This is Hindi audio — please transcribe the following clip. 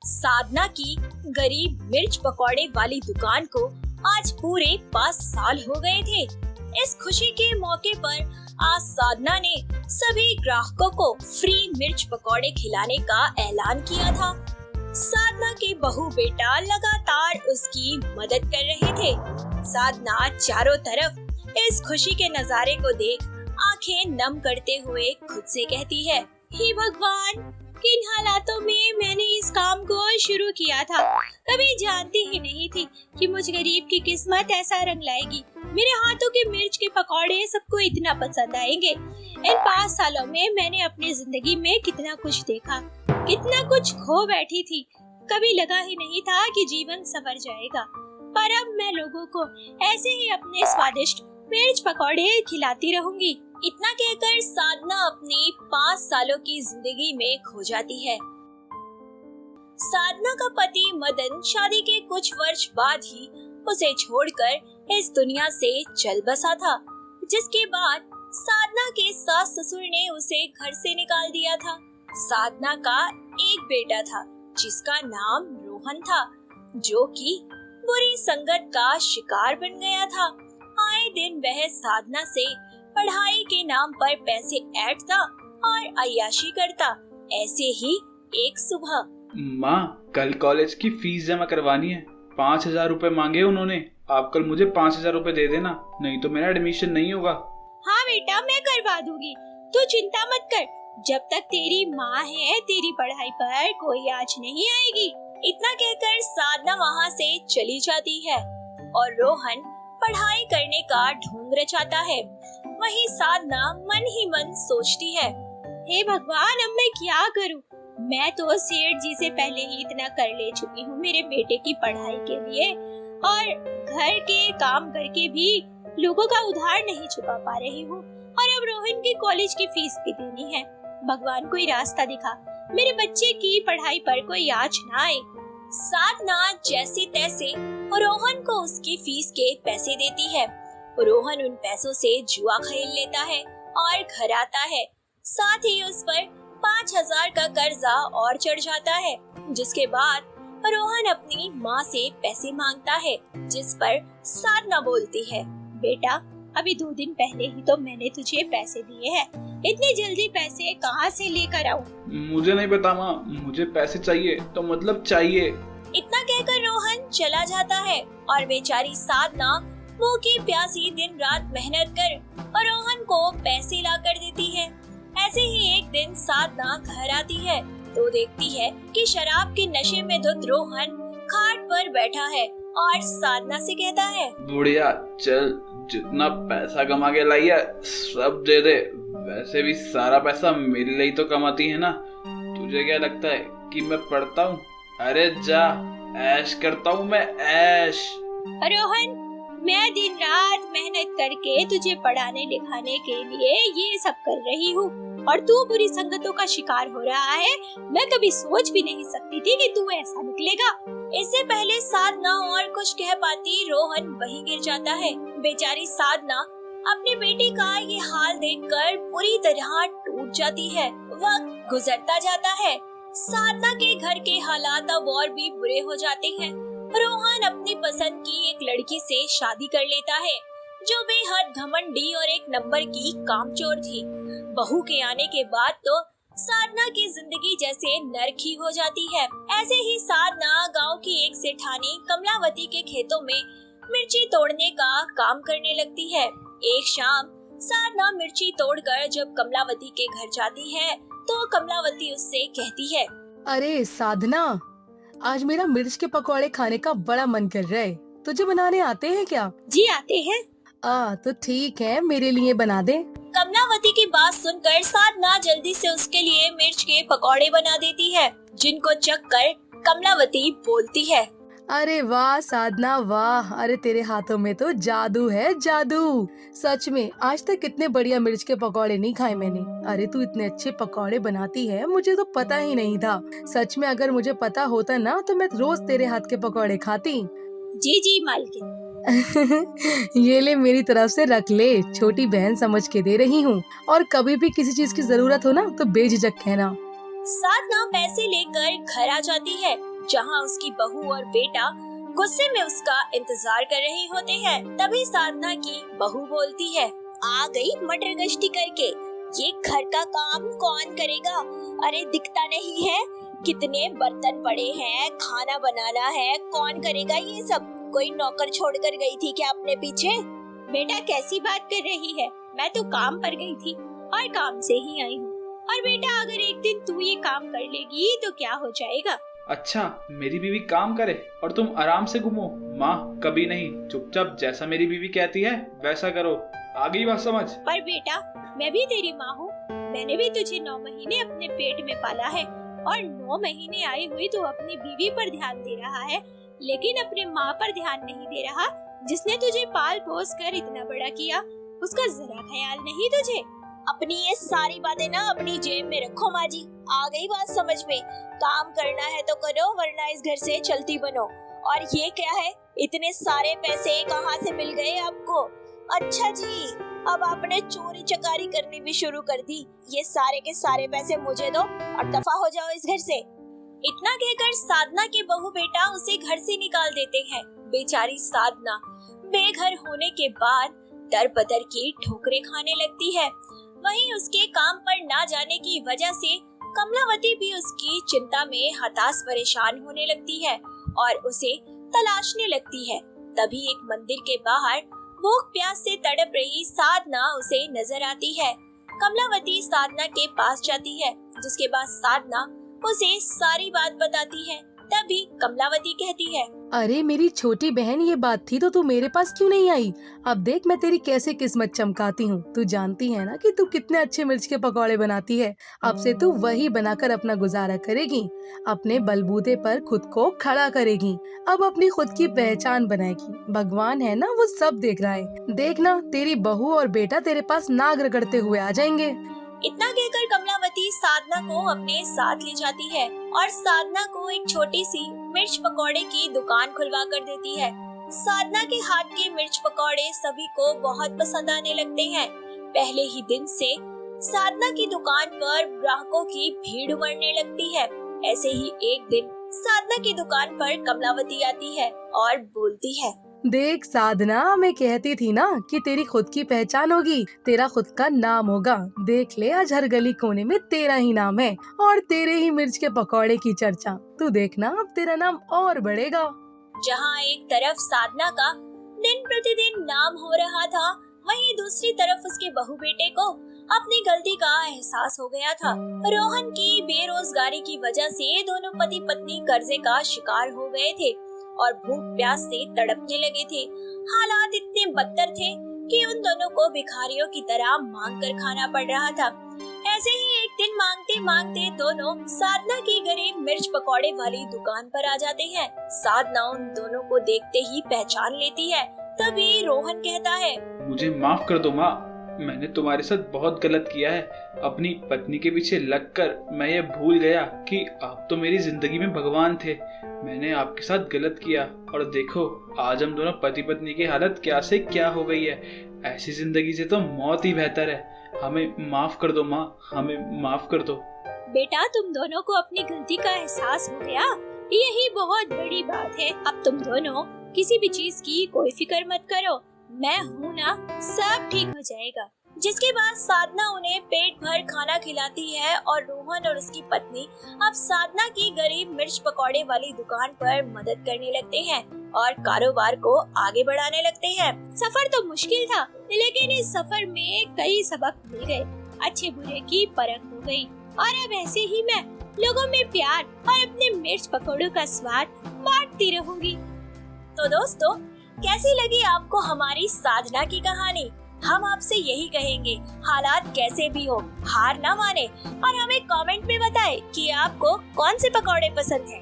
साधना की गरीब मिर्च पकौड़े वाली दुकान को आज पूरे 5 साल हो गए थे। इस खुशी के मौके पर आज साधना ने सभी ग्राहकों को फ्री मिर्च पकौड़े खिलाने का ऐलान किया था। साधना के बहू बेटा लगातार उसकी मदद कर रहे थे। साधना चारों तरफ इस खुशी के नजारे को देख आंखें नम करते हुए खुद से कहती है, हे भगवान, किन हालातों में मैंने इस काम को शुरू किया था। कभी जानती ही नहीं थी कि मुझ गरीब की किस्मत ऐसा रंग लाएगी। मेरे हाथों के मिर्च के पकौड़े सबको इतना पसंद आएंगे। इन 5 सालों में मैंने अपनी जिंदगी में कितना कुछ देखा, कितना कुछ खो बैठी थी। कभी लगा ही नहीं था कि जीवन संवर जाएगा, पर अब मैं लोगों को ऐसे ही अपने स्वादिष्ट मिर्च पकौड़े खिलाती रहूंगी। इतना कहकर साधना अपनी 5 सालों की जिंदगी में खो जाती है। साधना का पति मदन शादी के कुछ वर्ष बाद ही उसे छोड़कर इस दुनिया से चल बसा था, जिसके बाद साधना के सास ससुर ने उसे घर से निकाल दिया था। साधना का एक बेटा था जिसका नाम रोहन था, जो कि बुरी संगत का शिकार बन गया था। आए दिन वह साधना से पढ़ाई के नाम पर पैसे ऐंठता और अय्याशी करता। ऐसे ही एक सुबह, माँ, कल कॉलेज की फीस जमा करवानी है। 5,000 रुपए मांगे उन्होंने। आप कल मुझे 5,000 रुपए दे देना, नहीं तो मेरा एडमिशन नहीं होगा। हाँ बेटा, मैं करवा दूंगी, तू चिंता मत कर। जब तक तेरी माँ है, तेरी पढ़ाई पर कोई आँच नहीं आएगी। इतना कहकर साधना वहाँ से चली जाती है और रोहन पढ़ाई करने का ढोंग रचाता है। वहीं साधना मन ही मन सोचती है, हे भगवान, अब मैं क्या करूं? मैं तो सेठ जी से पहले ही इतना कर ले चुकी हूँ मेरे बेटे की पढ़ाई के लिए, और घर के काम करके भी लोगों का उधार नहीं चुका पा रही हूँ, और अब रोहन की कॉलेज की फीस भी देनी है। भगवान कोई रास्ता दिखा, मेरे बच्चे की पढ़ाई पर कोई आँच न आए। साधना जैसे तैसे रोहन को उसकी फीस के पैसे देती है। रोहन उन पैसों से जुआ खेल लेता है और घर आता है। साथ ही उस पर 5,000 का कर्जा और चढ़ जाता है, जिसके बाद रोहन अपनी माँ से पैसे मांगता है, जिस पर साधना बोलती है, बेटा, अभी 2 दिन पहले ही तो मैंने तुझे पैसे दिए हैं, इतनी जल्दी पैसे कहाँ से लेकर आऊं? मुझे नहीं पता माँ, मुझे पैसे चाहिए तो मतलब चाहिए। इतना कहकर रोहन चला जाता है और बेचारी साधना भूखी प्यासी दिन रात मेहनत कर और रोहन को पैसे ला कर देती है। ऐसे ही एक दिन साधना घर आती है तो देखती है कि शराब के नशे में धुत रोहन खाट पर बैठा है और साधना से कहता है, बुढ़िया, चल, जितना पैसा कमा के लाई है सब दे दे। वैसे भी सारा पैसा मेरे लिए तो कमाती है ना। तुझे क्या लगता है कि मैं पढ़ता हूँ? अरे जा, ऐश करता हूँ मैं, ऐश। रोहन, मैं दिन रात मेहनत करके तुझे पढ़ाने लिखाने के लिए ये सब कर रही हूँ, और तू बुरी संगतों का शिकार हो रहा है। मैं कभी सोच भी नहीं सकती थी कि तू ऐसा निकलेगा। इससे पहले साधना और कुछ कह पाती, रोहन वहीं गिर जाता है। बेचारी साधना अपने बेटे का ये हाल देखकर पूरी तरह टूट जाती है। वक्त गुजरता जाता है। साधना के घर के हालात अब और भी बुरे हो जाते हैं। रोहन अपनी पसंद की एक लड़की से शादी कर लेता है, जो बेहद घमंडी और एक नंबर की कामचोर थी। बहू के आने के बाद तो साधना की जिंदगी जैसे नर्क ही हो जाती है। ऐसे ही साधना गांव की एक सेठानी कमलावती के खेतों में मिर्ची तोड़ने का काम करने लगती है। एक शाम साधना मिर्ची तोड़कर जब कमलावती के घर जाती है तो कमलावती उससे कहती है, अरे साधना, आज मेरा मिर्च के पकौड़े खाने का बड़ा मन कर रहा है। तुझे बनाने आते हैं क्या? जी आते हैं। तो ठीक है, मेरे लिए बना दे। कमलावती की बात सुनकर साधना जल्दी से उसके लिए मिर्च के पकौड़े बना देती है, जिनको चखकर कमलावती बोलती है, अरे वाह साधना, वाह, अरे तेरे हाथों में तो जादू है, जादू। सच में आज तक कितने बढ़िया मिर्च के पकौड़े नहीं खाए मैंने। अरे तू इतने अच्छे पकौड़े बनाती है, मुझे तो पता ही नहीं था। सच में अगर मुझे पता होता ना तो मैं रोज तेरे हाथ के पकौड़े खाती। जी जी मालकिन। ये ले, मेरी तरफ से रख ले, छोटी बहन समझ के दे रही हूँ, और कभी भी किसी चीज की जरूरत हो ना तो बेझिझक कहना। साधना पैसे लेकर घर आ जाती है। जहाँ उसकी बहू और बेटा गुस्से में उसका इंतजार कर रहे होते हैं। तभी साधना की बहू बोलती है, आ गई मटर गश्ती करके, ये घर का काम कौन करेगा? अरे दिखता नहीं है कितने बर्तन पड़े हैं, खाना बनाना है, कौन करेगा ये सब? कोई नौकर छोड़कर गई थी क्या अपने पीछे? बेटा कैसी बात कर रही है, मैं तो काम पर गई थी और काम से ही आई हूँ। और बेटा अगर एक दिन तू ये काम कर लेगी तो क्या हो जाएगा? अच्छा, मेरी बीवी काम करे और तुम आराम से घूमो? माँ कभी नहीं, चुपचाप जैसा मेरी बीवी कहती है वैसा करो। आ गई बात समझ? पर बेटा मैं भी तेरी माँ हूँ, मैंने भी तुझे 9 महीने अपने पेट में पाला है और 9 महीने आई हुई तू अपनी बीवी पर ध्यान दे रहा है, लेकिन अपने माँ पर ध्यान नहीं दे रहा जिसने तुझे पाल पोस कर इतना बड़ा किया, उसका जरा ख्याल नहीं तुझे? अपनी ये सारी बातें ना अपनी जेब में रखो माँ जी। आ गई बात समझ में? काम करना है तो करो वरना इस घर से चलती बनो। और ये क्या है, इतने सारे पैसे कहाँ से मिल गए आपको? अच्छा जी, अब आपने चोरी चकारी करनी भी शुरू कर दी। ये सारे के सारे पैसे मुझे दो और दफा हो जाओ इस घर से। इतना कहकर साधना के बहू बेटा उसे घर से निकाल देते हैं। बेचारी साधना बेघर होने के बाद दर बदर की ठोकरें खाने लगती है। वहीं उसके काम पर ना जाने की वजह से कमलावती भी उसकी चिंता में हताश परेशान होने लगती है और उसे तलाशने लगती है। तभी एक मंदिर के बाहर भूख प्यास से तड़प रही साधना उसे नजर आती है। कमलावती साधना के पास जाती है, जिसके बाद साधना उसे सारी बात बताती है। तभी कमलावती कहती है, अरे मेरी छोटी बहन, ये बात थी तो तू मेरे पास क्यों नहीं आई? अब देख मैं तेरी कैसे किस्मत चमकाती हूँ। तू जानती है ना कि तू कितने अच्छे मिर्च के पकौड़े बनाती है। अब से तू वही बनाकर अपना गुजारा करेगी, अपने बलबूते पर खुद को खड़ा करेगी, अब अपनी खुद की पहचान बनाएगी। भगवान है ना, वो सब देख रहा है। देखना तेरी बहू और बेटा तेरे पास नाग रगड़ते हुए आ जाएंगे। इतना कहकर कमलावती साधना को अपने साथ ले जाती है और साधना को एक छोटी सी मिर्च पकौड़े की दुकान खुलवा कर देती है। साधना के हाथ के मिर्च पकौड़े सभी को बहुत पसंद आने लगते हैं। पहले ही दिन से साधना की दुकान पर ग्राहकों की भीड़ उमड़ने लगती है। ऐसे ही एक दिन साधना की दुकान पर कमलावती आती है और बोलती है, देख साधना, मैं कहती थी ना कि तेरी खुद की पहचान होगी, तेरा खुद का नाम होगा। देख ले आज हर गली कोने में तेरा ही नाम है और तेरे ही मिर्च के पकौड़े की चर्चा। तू देखना अब तेरा नाम और बढ़ेगा। जहाँ एक तरफ साधना का दिन प्रतिदिन नाम हो रहा था, वहीं दूसरी तरफ उसके बहू बेटे को अपनी गलती का एहसास हो गया था। रोहन की बेरोजगारी की वजह से दोनों पति पत्नी कर्जे का शिकार हो गए थे और भूख प्यास से तड़पने लगे थे। हालात इतने बदतर थे कि उन दोनों को भिखारियों की तरह मांग कर खाना पड़ रहा था। ऐसे ही एक दिन मांगते मांगते दोनों साधना की गरीब मिर्च पकौड़े वाली दुकान पर आ जाते हैं। साधना उन दोनों को देखते ही पहचान लेती है। तभी रोहन कहता है, मुझे माफ कर दो माँ, मैंने तुम्हारे साथ बहुत गलत किया है। अपनी पत्नी के पीछे लगकर मैं ये भूल गया कि आप तो मेरी जिंदगी में भगवान थे। मैंने आपके साथ गलत किया और देखो आज हम दोनों पति पत्नी की हालत क्या से क्या हो गई है। ऐसी जिंदगी से तो मौत ही बेहतर है। हमें माफ कर दो माँ, हमें माफ कर दो। बेटा तुम दोनों को अपनी गलती का एहसास हो गया, यही बहुत बड़ी बात है। अब तुम दोनों किसी भी चीज की कोई फिक्र मत करो, मैं हूँ ना, सब ठीक हो जाएगा। जिसके बाद साधना उन्हें पेट भर खाना खिलाती है और रोहन और उसकी पत्नी अब साधना की गरीब मिर्च पकौड़े वाली दुकान पर मदद करने लगते हैं और कारोबार को आगे बढ़ाने लगते हैं। सफर तो मुश्किल था, लेकिन इस सफर में कई सबक मिल गए, अच्छे बुरे की परख हो गई और अब ऐसे ही मैं लोगों में प्यार और अपने मिर्च पकौड़ों का स्वाद बांटती रहूंगी। तो दोस्तों, कैसी लगी आपको हमारी साधना की कहानी? हम आपसे यही कहेंगे, हालात कैसे भी हो हार ना माने और हमें कमेंट में बताएं कि आपको कौन से पकौड़े पसंद हैं।